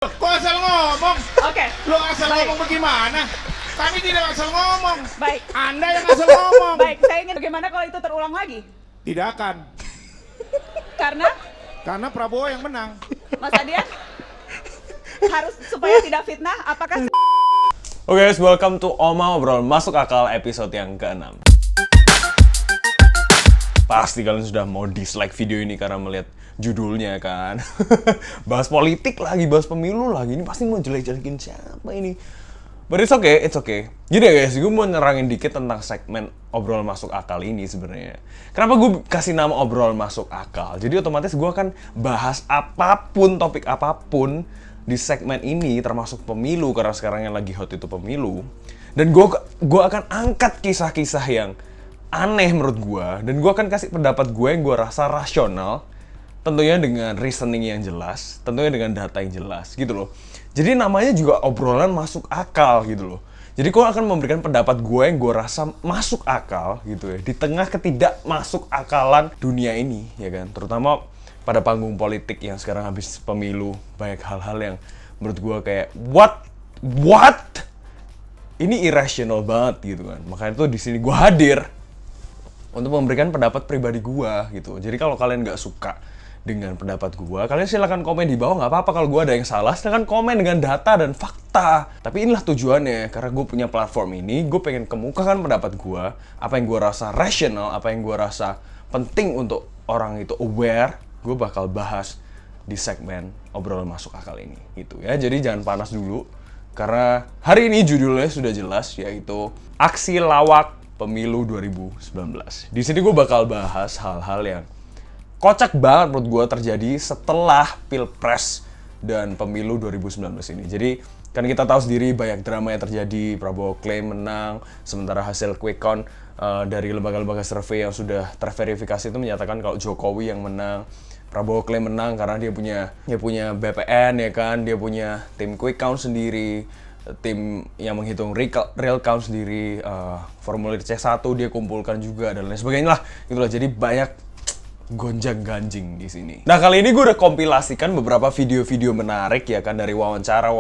Kok asal ngomong? Oke. Lo asal Baik. ngomong bagaimana? Kami tidak asal ngomong. Baik. Anda yang asal ngomong. Baik, saya ingin bagaimana kalau itu terulang lagi? Tidak akan. Karena Prabowo yang menang. Mas Adian harus supaya tidak fitnah, apakah Oke guys, welcome to Oma Obrol Masuk Akal episode yang ke-6. Pasti kalian sudah mau dislike video ini karena melihat judulnya kan. Bahas politik lagi, bahas pemilu lagi. Ini pasti mau jelek-jelekin siapa ini. But it's okay. Jadi ya guys, gue mau nerangin dikit tentang segmen Obrol Masuk Akal ini sebenarnya. Kenapa gue kasih nama Obrol Masuk Akal? Jadi otomatis gue akan bahas apapun, topik apapun di segmen ini, termasuk pemilu, karena sekarang yang lagi hot itu pemilu. Dan gue akan angkat kisah-kisah yang aneh menurut gue, dan gue akan kasih pendapat gue yang gue rasa rasional, tentunya dengan reasoning yang jelas, tentunya dengan data yang jelas gitu loh. Jadi namanya juga obrolan masuk akal gitu loh. Jadi gue akan memberikan pendapat gue yang gue rasa masuk akal gitu ya, di tengah ketidak masuk akalan dunia ini ya kan, terutama pada panggung politik yang sekarang habis pemilu. Banyak hal-hal yang menurut gue kayak what ini irrational banget gitu kan. Makanya tuh di sini gue hadir untuk memberikan pendapat pribadi gue gitu. Jadi kalau kalian nggak suka dengan pendapat gue, kalian silahkan komen di bawah, nggak apa-apa. Kalau gue ada yang salah, silahkan komen dengan data dan fakta. Tapi inilah tujuannya, karena gue punya platform ini, gue pengen kemukakan pendapat gue, apa yang gue rasa rasional, apa yang gue rasa penting untuk orang itu aware, gue bakal bahas di segmen obrolan masuk akal ini gitu ya. Jadi jangan panas dulu, karena hari ini judulnya sudah jelas, yaitu Aksi Lawak Pemilu 2019. Di sini gue bakal bahas hal-hal yang kocak banget menurut gue terjadi setelah Pilpres dan Pemilu 2019 ini. Jadi kan kita tahu sendiri banyak drama yang terjadi. Prabowo klaim menang, sementara hasil quick count dari lembaga-lembaga survei yang sudah terverifikasi itu menyatakan kalau Jokowi yang menang. Prabowo klaim menang karena dia punya BPN ya kan, dia punya tim quick count sendiri, tim yang menghitung real count sendiri, formulir C1 dia kumpulkan juga dan lain sebagainya lah. Itulah, jadi banyak gonjang-ganjing di sini. Nah, kali ini gue udah kompilasikan beberapa video-video menarik ya kan, dari wawancara,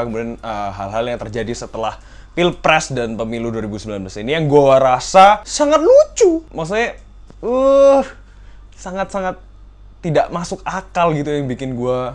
kemudian hal-hal yang terjadi setelah Pilpres dan Pemilu 2019 ini yang gue rasa sangat lucu. Maksudnya sangat-sangat tidak masuk akal gitu, yang bikin gue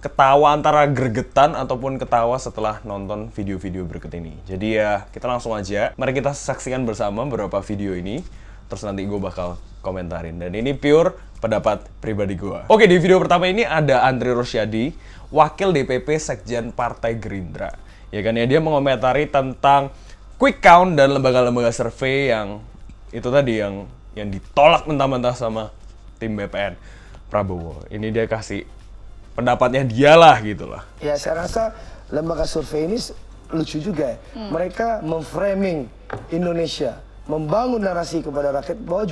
ketawa antara gregetan ataupun ketawa setelah nonton video-video berikut ini. Jadi ya, kita langsung aja. Mari kita saksikan bersama beberapa video ini, terus nanti gue bakal komentarin. Dan ini pure pendapat pribadi gue. Oke, di video pertama ini ada Andri Rosiadi, Wakil DPP Sekjen Partai Gerindra. Ya kan ya, dia mengomentari tentang quick count dan lembaga-lembaga survei yang itu tadi yang ditolak mentah-mentah sama tim BPN Prabowo. Ini dia kasih pendapatnya dia lah gitu lah. Ya, saya rasa lembaga survei ini lucu juga ya. Mereka memframing Indonesia, membangun narasi kepada rakyat bahwa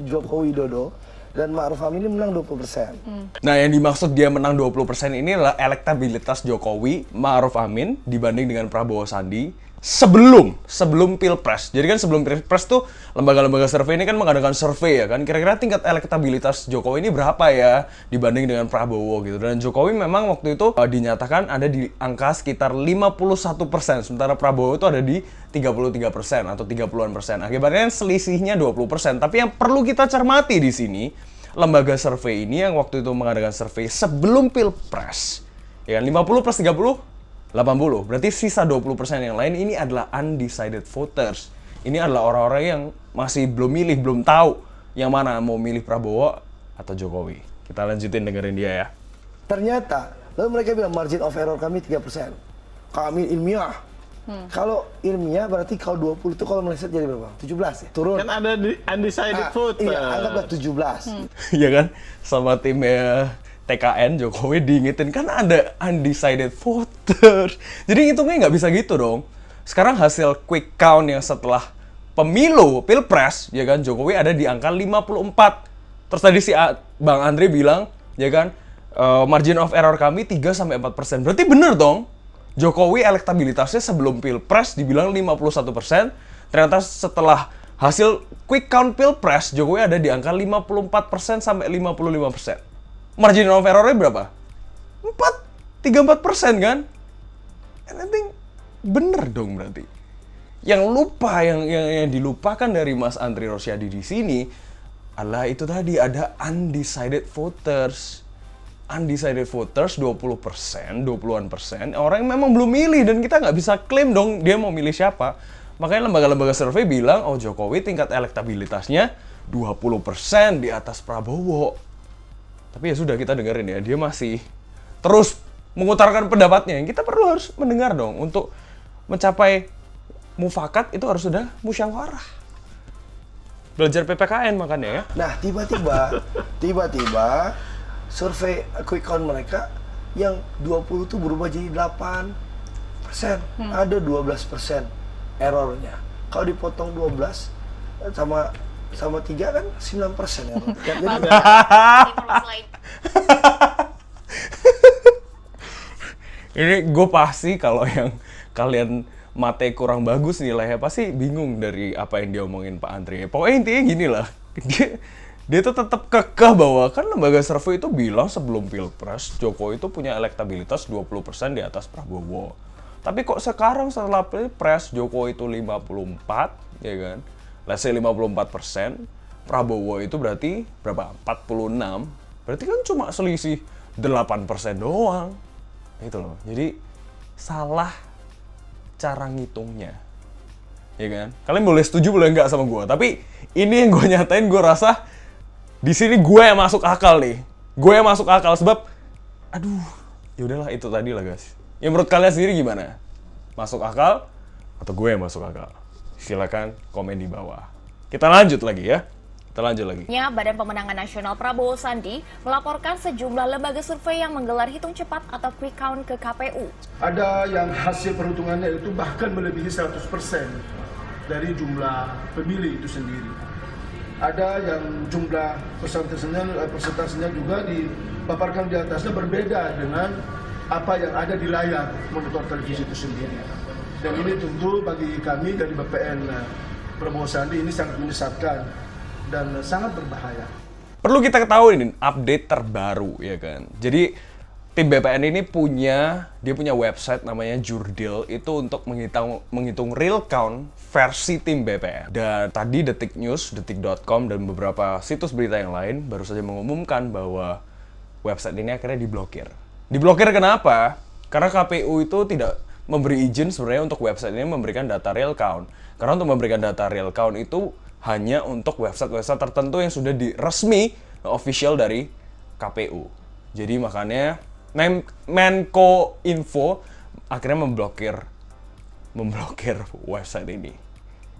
Joko Widodo dan Ma'ruf Amin ini menang 20%. Nah, yang dimaksud dia menang 20% ini adalah elektabilitas Jokowi, Ma'ruf Amin dibanding dengan Prabowo Sandi sebelum Pilpres. Jadi kan sebelum Pilpres tuh lembaga-lembaga survei ini kan mengadakan survei ya kan. Kira-kira tingkat elektabilitas Jokowi ini berapa ya dibanding dengan Prabowo gitu. Dan Jokowi memang waktu itu dinyatakan ada di angka sekitar 51%, sementara Prabowo itu ada di 33% atau 30-an persen. Akibatnya selisihnya 20%. Tapi yang perlu kita cermati di sini, lembaga survei ini yang waktu itu mengadakan survei sebelum Pilpres, ya kan, 50 plus 30 80. Berarti sisa 20% yang lain ini adalah undecided voters. Ini adalah orang-orang yang masih belum milih, belum tahu yang mana mau milih Prabowo atau Jokowi. Kita lanjutin dengerin dia ya. Ternyata, lalu mereka bilang margin of error kami 3%. Kami ilmiah. Kalau ilmiah berarti kalau 20 itu kalau meleset jadi berapa? 17 ya? Turun. Kan ada di undecided voter. Iya, anggaplah 17. Iya kan? Sama timnya TKN Jokowi diingetin kan ada undecided voters. Jadi hitungnya nggak bisa gitu dong. Sekarang hasil quick count yang setelah pemilu Pilpres, ya kan, Jokowi ada di angka 54. Terus tadi si Bang Andre bilang, ya kan, margin of error kami 3-4%. Berarti bener dong. Jokowi elektabilitasnya sebelum Pilpres dibilang 51%. Ternyata setelah hasil quick count Pilpres, Jokowi ada di angka 54% sampai 55%. Margin of error-nya berapa? 4. 3-4% kan? And I think bener dong berarti. Yang dilupakan dari Mas Andri Rosiadi di sini adalah itu tadi, ada undecided voters. Undecided voters 20%, 20-an%, orang yang memang belum milih, dan kita nggak bisa klaim dong dia mau milih siapa. Makanya lembaga-lembaga survei bilang, oh Jokowi tingkat elektabilitasnya 20% di atas Prabowo. Tapi ya sudah, kita dengerin ya, dia masih terus mengutarakan pendapatnya. Kita perlu harus mendengar dong, untuk mencapai mufakat itu harus sudah musyawarah. Belajar PPKN makanya ya. Nah, tiba-tiba survei quick count mereka yang 20 tuh berubah jadi 8%. Ada 12% errornya. Kalau dipotong 12 sama 3 kan 9% error. Jadi ini gue pasti kalau yang kalian mate kurang bagus nilainya pasti bingung dari apa yang dia omongin Pak Andri. Pokoknya intinya gini lah, dia tuh tetap kekeh bahwa kan lembaga survei itu bilang sebelum Pilpres Jokowi itu punya elektabilitas 20% di atas Prabowo. Tapi kok sekarang setelah Pilpres Jokowi itu 54, ya kan? Let's say 54%, Prabowo itu berarti berapa? 46. Berarti kan cuma selisih 8% doang. Itu loh. Jadi salah cara ngitungnya, ya kan? Kalian boleh setuju boleh nggak sama gue, tapi ini yang gue nyatain, gue rasa di sini gue yang masuk akal nih, gue yang masuk akal sebab, aduh, ya udahlah itu tadi lah guys. Ya menurut kalian sendiri gimana? Masuk akal atau gue yang masuk akal? Silakan komen di bawah. Kita lanjut lagi ya. Kita lanjut lagi. Badan Pemenangan Nasional Prabowo Sandi melaporkan sejumlah lembaga survei yang menggelar hitung cepat atau quick count ke KPU. Ada yang hasil perhitungannya itu bahkan melebihi 100% dari jumlah pemilih itu sendiri. Ada yang jumlah persentasenya juga dipaparkan di atasnya berbeda dengan apa yang ada di layar monitor televisi itu sendiri. Dan ini tentu bagi kami dari BPN Prabowo Sandi ini sangat menyesatkan dan sangat berbahaya. Perlu kita ketahui ini update terbaru ya kan. Jadi tim BPN ini punya website namanya Jurdil, itu untuk menghitung real count versi tim BPN. Dan tadi Detik News, detik.com dan beberapa situs berita yang lain baru saja mengumumkan bahwa website ini akhirnya diblokir. Diblokir kenapa? Karena KPU itu tidak memberi izin sebenarnya untuk website ini memberikan data real count. Karena untuk memberikan data real count itu hanya untuk website-website tertentu yang sudah resmi official dari KPU. Jadi makanya Menko Info akhirnya memblokir website ini.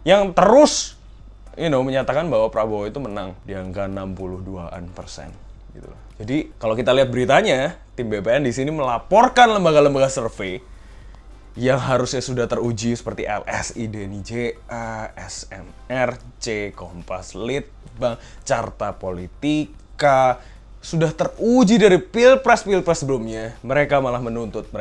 Yang terus menyatakan bahwa Prabowo itu menang di angka 62% gitu. Jadi kalau kita lihat beritanya, tim BPN di sini melaporkan lembaga-lembaga survei yang harusnya sudah teruji seperti LSI, DNIJA, SMRC, Kompas Litbang, Carta Politika, sudah teruji dari pilpres sebelumnya. Mereka malah menuntut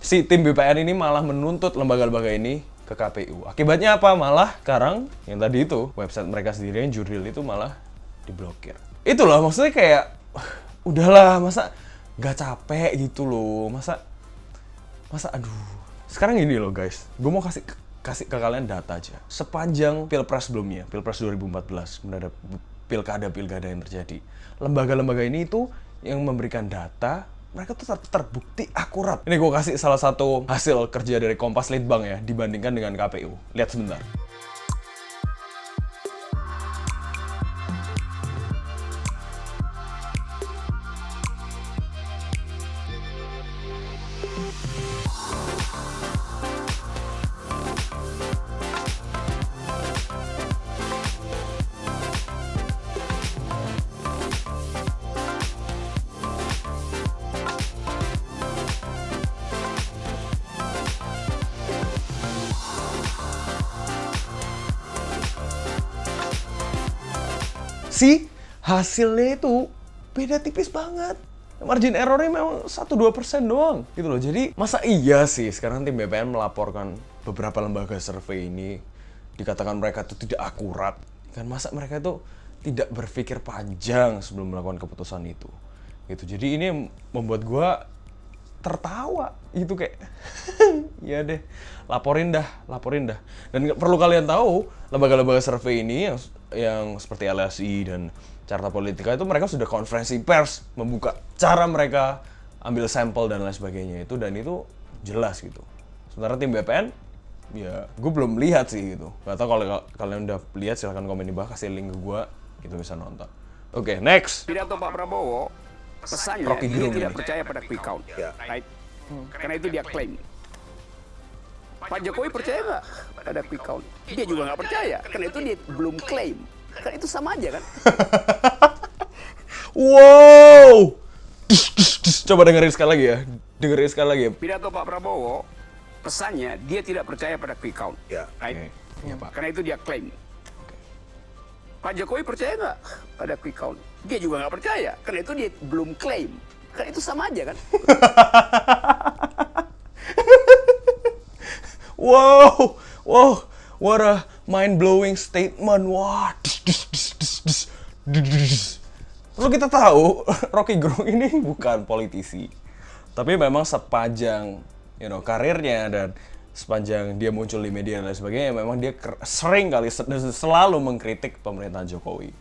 si tim BPN ini malah menuntut lembaga-lembaga ini ke KPU. Akibatnya apa? Malah sekarang yang tadi itu website mereka sendiri yang Jurdil itu malah diblokir. Itulah maksudnya kayak udahlah, masa gak capek gitu loh, masa aduh. Sekarang ini loh guys, gue mau kasih ke kalian data aja. Sepanjang pilpres sebelumnya, pilpres 2014, kemudian ada pilkada yang terjadi, lembaga-lembaga ini itu yang memberikan data, mereka tuh terbukti akurat. Ini gue kasih salah satu hasil kerja dari Kompas Litbang ya, dibandingkan dengan KPU. Lihat sebentar. Hasilnya itu beda tipis banget. Margin errornya memang 1-2% doang gitu loh. Jadi masa iya sih sekarang tim BPN melaporkan beberapa lembaga survei ini, dikatakan mereka itu tidak akurat. Kan masa mereka itu tidak berpikir panjang sebelum melakukan keputusan itu. Gitu. Jadi ini membuat gue tertawa itu kayak ya deh, laporin dah. Dan perlu kalian tahu, lembaga-lembaga survei ini yang seperti LSI dan Carta Politika itu mereka sudah konferensi pers membuka cara mereka ambil sampel dan lain sebagainya itu, dan itu jelas gitu. Sementara tim BPN ya gue belum lihat sih gitu. Gak tau kalau kalian udah lihat silahkan komen di bawah, kasih link ke gue gitu bisa nonton. Oke, next. Pidato Pak Prabowo, pesannya Rocky dia Gerung tidak ini. percaya pada quick count, right? Karena itu dia klaim. Pak Jokowi percaya nggak pada quick count? Dia juga nggak percaya, karena itu dia belum klaim. Kan itu sama aja kan? Wow. Coba dengerin sekali lagi ya. Pidato Pak Prabowo, pesannya dia tidak percaya pada quick count, right? Iya, Pak. Karena itu dia klaim. Pak Jokowi percaya nggak pada quick count? Dia juga nggak percaya, karena itu dia belum klaim. Kan itu sama aja kan? Wow, what a mind-blowing statement. Wah, perlu kita tahu, Rocky Gerung ini bukan politisi, tapi memang sepanjang karirnya dan sepanjang dia muncul di media dan lain sebagainya, memang dia sering kali selalu mengkritik pemerintahan Jokowi.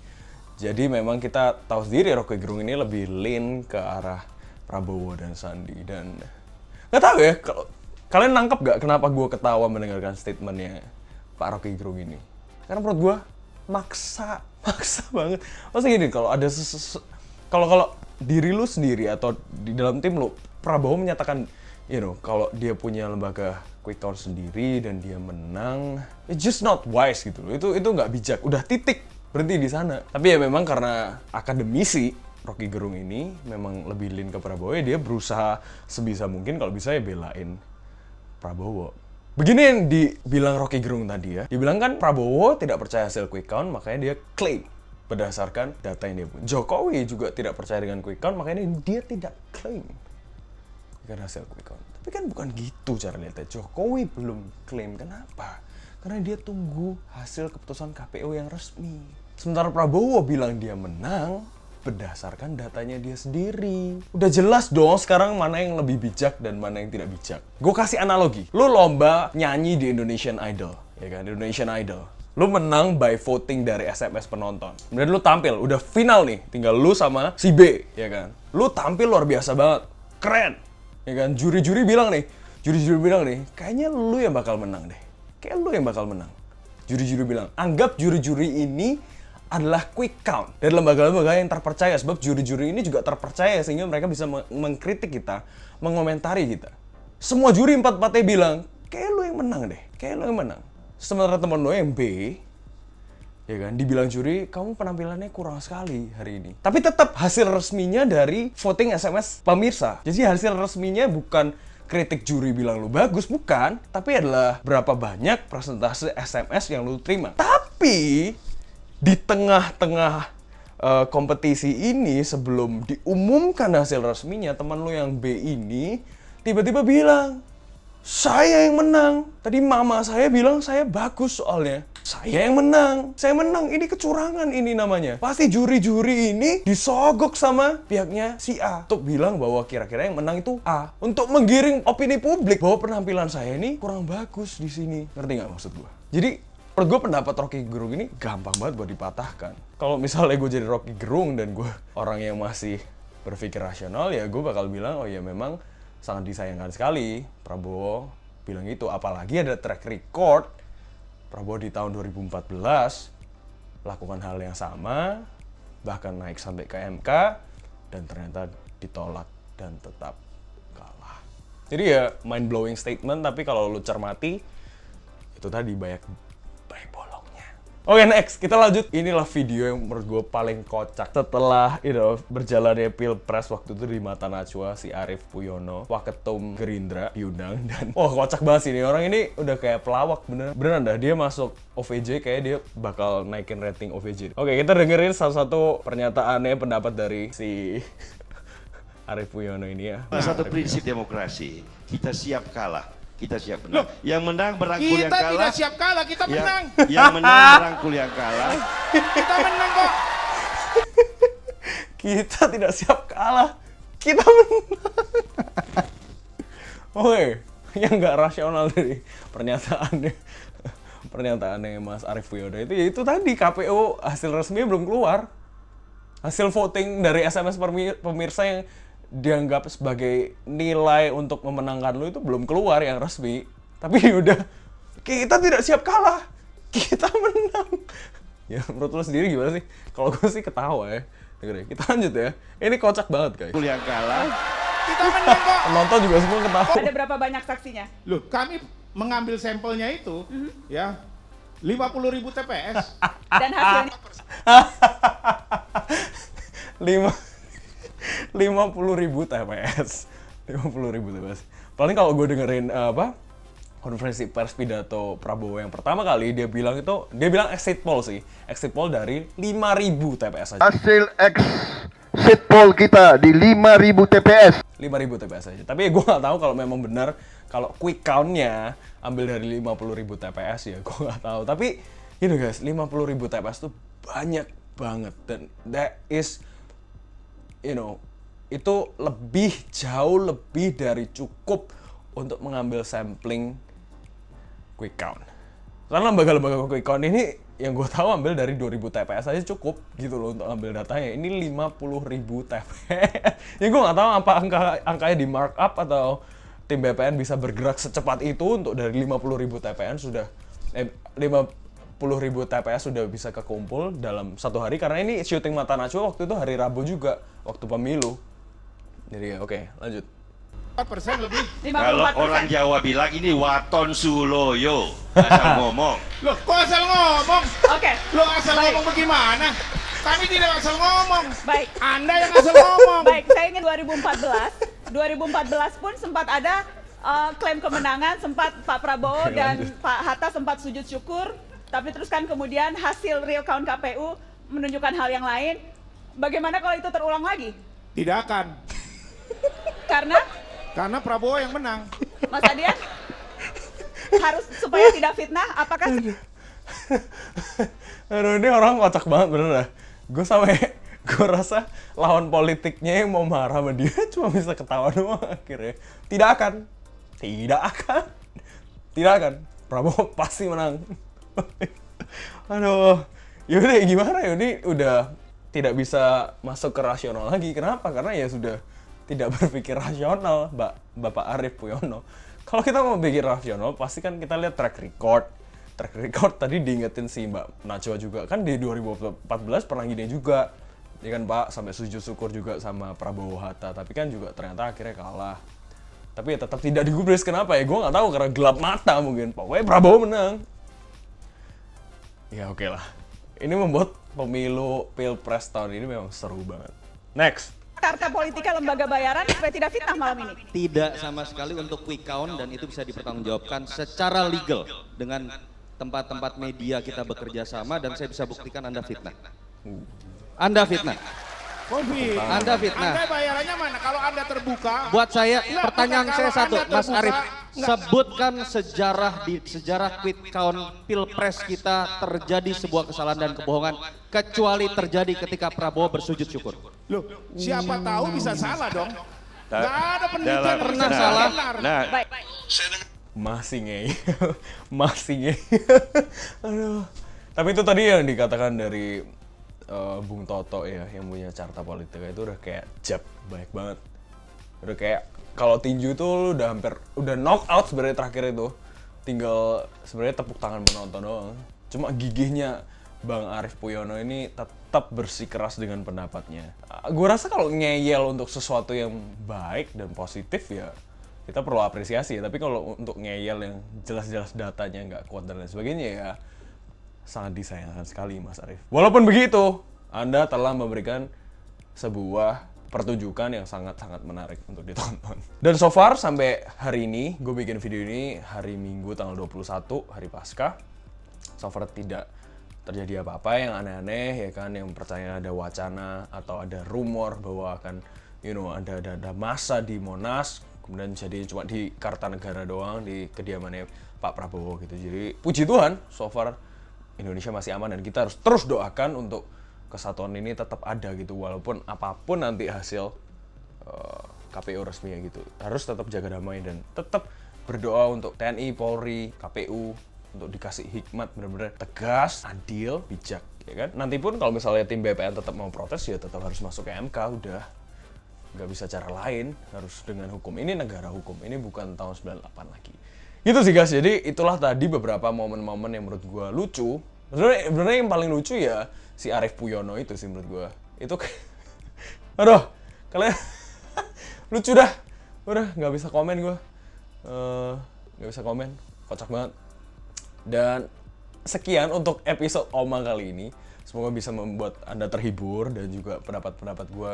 Jadi memang kita tahu sendiri Rocky Gerung ini lebih lean ke arah Prabowo dan Sandi, dan nggak tahu ya kalau kalian nangkep gak kenapa gue ketawa mendengarkan statementnya Pak Rocky Gerung ini? Karena menurut gue maksa banget. Maksudnya gini, kalau ada kalau diri lu sendiri atau di dalam tim lu, Prabowo menyatakan kalau dia punya lembaga quick count sendiri dan dia menang, it's just not wise gitu loh. Itu nggak bijak. Udah titik, berhenti di sana. Tapi ya memang karena akademisi Rocky Gerung ini memang lebih lean ke Prabowo, ya dia berusaha sebisa mungkin kalau bisa ya belain Prabowo. Begini yang dibilang Rocky Gerung tadi ya. Dibilang kan Prabowo tidak percaya hasil quick count, makanya dia klaim berdasarkan data yang dia punya. Jokowi juga tidak percaya dengan quick count, makanya dia tidak klaim dengan hasil quick count. Tapi kan bukan gitu cara lihatnya. Jokowi belum klaim. Kenapa? Karena dia tunggu hasil keputusan KPU yang resmi. Sementara Prabowo bilang dia menang berdasarkan datanya dia sendiri. Udah jelas dong sekarang mana yang lebih bijak dan mana yang tidak bijak. Gue kasih analogi. Lu lomba nyanyi di Indonesian Idol, ya kan? Indonesian Idol. Lu menang by voting dari SMS penonton. Kemudian lu tampil, udah final nih. Tinggal lu sama si B, ya kan? Lu tampil luar biasa banget. Keren. Ya kan? Juri-juri bilang nih, kayaknya lu yang bakal menang deh. Kayak lu yang bakal menang. Juri-juri bilang, anggap juri-juri ini adalah quick count dari lembaga-lembaga yang terpercaya, sebab juri-juri ini juga terpercaya sehingga mereka bisa mengkritik kita, mengomentari kita. Semua juri 4-4-nya bilang, kayak lu yang menang deh, Sementara temen lo yang B, ya kan, dibilang juri, kamu penampilannya kurang sekali hari ini. Tapi tetap hasil resminya dari voting SMS pemirsa. Jadi hasil resminya bukan kritik juri bilang lu bagus, bukan. Tapi adalah berapa banyak persentase SMS yang lu terima. Tapi di tengah-tengah kompetisi ini, sebelum diumumkan hasil resminya, teman lu yang B ini tiba-tiba bilang, saya yang menang. Tadi mama saya bilang saya bagus soalnya. Saya yang menang. Saya menang. Ini kecurangan ini namanya. Pasti juri-juri ini disogok sama pihaknya si A untuk bilang bahwa kira-kira yang menang itu A, untuk menggiring opini publik bahwa penampilan saya ini kurang bagus di sini. Ngerti nggak maksud gue? Jadi menurut gue pendapat Rocky Gerung ini gampang banget buat dipatahkan. Kalau misalnya gue jadi Rocky Gerung dan gue orang yang masih berpikir rasional, ya gue bakal bilang, oh ya memang sangat disayangkan sekali Prabowo bilang itu. Apalagi ada track record Prabowo di tahun 2014 lakukan hal yang sama, bahkan naik sampai ke MK dan ternyata ditolak dan tetap kalah. Jadi ya mind blowing statement, tapi kalau lu cermati itu tadi banyak bolongnya. Oke, next kita lanjut. Inilah video yang menurut gue paling kocak setelah berjalannya pilpres waktu itu di mata Najwa, si Arief Puyono, Waketum Gerindra diundang, dan kocak banget sih ini orang ini, udah kayak pelawak beneran dah. Dia masuk OVJ, kayak dia bakal naikin rating OVJ. Oke, kita dengerin satu pernyataannya, pendapat dari si Arief Puyono ini ya. Satu prinsip demokrasi, kita siap kalah, kita siap menang. Yang menang merangkul yang kalah. Kita tidak siap kalah, kita menang. Yang menang merangkul yang kalah. Kita menang kok. Kita tidak siap kalah, kita menang. Oke, yang nggak rasional dari pernyataannya Mas Arief Puyono itu tadi KPU hasil resminya belum keluar. Hasil voting dari SMS pemirsa yang dianggap sebagai nilai untuk memenangkan lu itu belum keluar yang resmi. Tapi udah, kita tidak siap kalah, kita menang. Ya menurut lu sendiri gimana sih? Kalau gue sih ketawa ya. Kita lanjut ya. Ini kocak banget guys. Yang kalah. Kita menang kok. Penonton juga semua ketawa. Ada berapa banyak saksinya? Loh, kami mengambil sampelnya itu, ya, 50.000 TPS. Dan hasilnya 50.000 TPS. 50.000 TPS. Paling kalau gue dengerin konferensi pers pidato Prabowo yang pertama kali dia bilang exit poll sih. Exit poll dari 5.000 TPS aja. Hasil exit poll kita di 5.000 TPS. 5.000 TPS aja. Tapi gue nggak tahu kalau memang benar kalau quick count-nya ambil dari 50.000 TPS ya gue nggak tahu. Tapi gitu guys, 50.000 TPS tuh banyak banget dan that is itu jauh lebih dari cukup untuk mengambil sampling quick count. Karena lembaga-lembaga quick count ini yang gue tahu ambil dari 2.000 TPS aja cukup gitu loh untuk ambil datanya. Ini 50.000 TPS. Ya gue nggak tahu apa angkanya di markup atau tim BPN bisa bergerak secepat itu untuk dari 50.000 TPS 50.000 TPS sudah bisa kekumpul dalam satu hari karena ini syuting Mata Najwa waktu itu hari Rabu juga waktu pemilu. Jadi oke, lanjut. 4% lebih. 54%. Kalau orang Jawa bilang ini waton suloyo, asal ngomong. Loh, kok asal ngomong? Oke. Loh, asal Baik. ngomong bagaimana? Kami tidak asal ngomong. Baik. Anda yang asal ngomong. Baik, saya ingin 2014 pun sempat ada klaim kemenangan, sempat Pak Prabowo dan Pak Hatta sempat sujud syukur, tapi terus kan kemudian hasil real count KPU menunjukkan hal yang lain. Bagaimana kalau itu terulang lagi? Tidak akan. Karena Prabowo yang menang. Mas Adian, harus supaya tidak fitnah, apakah Aduh, ini orang kocak banget bener dah. Gue rasa lawan politiknya yang mau marah sama dia cuma bisa ketawa doang akhirnya. Tidak akan. Prabowo pasti menang. Aduh, yaudah gimana ya, ini udah tidak bisa masuk ke rasional lagi. Kenapa? Karena ya sudah tidak berpikir rasional, Bapak Arief Puyono. Kalau kita mau pikir rasional, pasti kan kita lihat track record. Track record tadi diingetin si Mbak Najwa juga, kan di 2014 pernah gini juga. Ya kan Pak, sampai sujud syukur juga sama Prabowo Hatta, tapi kan juga ternyata akhirnya kalah. Tapi ya tetap tidak digubris, kenapa ya? Gue nggak tahu, karena gelap mata mungkin. Pokoknya Prabowo menang. Ya oke lah. Ini membuat pemilu Pilpres tahun ini memang seru banget. Next. Carta Politika lembaga bayaran supaya tidak fitnah malam ini? Tidak sama sekali untuk quick count dan itu bisa dipertanggungjawabkan secara legal dengan tempat-tempat media kita bekerja sama dan saya bisa buktikan Anda fitnah. Anda fitnah. Covid. Anda fitnah. Anda bayarannya mana? Kalau Anda terbuka. Buat saya, Enggak, pertanyaan bukan. saya Kalau satu, Anda Mas terbuka, Arief. enggak. Sebutkan sejarah quick count Pilpres kita terjadi sebuah kesalahan dan kebohongan kecuali terjadi ketika Prabowo bersujud syukur. Loh, siapa tahu bisa salah dong. Nggak ada penelitian Dalam- yang pernah bisa salah. benar. Nah, Baik. Masih ngeyel. Aduh. Tapi itu tadi yang dikatakan dari Bung Toto ya, yang punya Carta Politika itu udah kayak jab banyak banget. Udah kayak kalau tinju tuh lu udah knock out sebenarnya terakhir itu. Tinggal sebenarnya tepuk tangan penonton doang. Cuma gigihnya Bang Arief Puyono ini tetap bersikeras dengan pendapatnya. Gue rasa kalau ngeyel untuk sesuatu yang baik dan positif ya kita perlu apresiasi ya. Tapi kalau untuk ngeyel yang jelas-jelas datanya nggak kuat dan lain sebagainya ya sangat disayangkan sekali Mas Arief. Walaupun begitu, Anda telah memberikan sebuah pertunjukan yang sangat-sangat menarik untuk ditonton. Dan so far sampai hari ini, gue bikin video ini hari Minggu tanggal 21, hari Paskah. So far tidak terjadi apa-apa yang aneh-aneh ya kan, yang percaya ada wacana atau ada rumor bahwa akan ada massa di Monas, kemudian jadi cuma di Kartanegara doang, di kediamannya Pak Prabowo gitu. Jadi puji Tuhan, so far Indonesia masih aman dan kita harus terus doakan untuk kesatuan ini tetap ada gitu, walaupun apapun nanti hasil KPU resmi gitu. Harus tetap jaga damai dan tetap berdoa untuk TNI, Polri, KPU untuk dikasih hikmat benar-benar tegas, adil, bijak, ya kan? Nanti pun kalau misalnya tim BPN tetap mau protes ya tetap harus masuk ke MK, udah. Nggak bisa cara lain, harus dengan hukum. Ini negara hukum, ini bukan tahun 98 lagi. Gitu sih guys, jadi itulah tadi beberapa momen-momen yang menurut gue lucu. Sebenarnya yang paling lucu ya si Arief Puyono itu sih menurut gue. Itu aduh, kalian lucu dah. Udah nggak bisa komen gue. Nggak bisa komen, kocak banget. Dan sekian untuk episode Oma kali ini. Semoga bisa membuat Anda terhibur dan juga pendapat-pendapat gue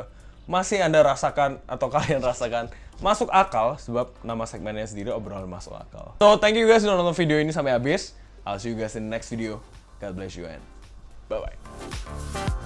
masih Anda rasakan atau kalian rasakan masuk akal, sebab nama segmennya sendiri obrolan masuk akal. So, thank you guys sudah nonton video ini sampai habis. I'll see you guys in the next video. God bless you and bye-bye.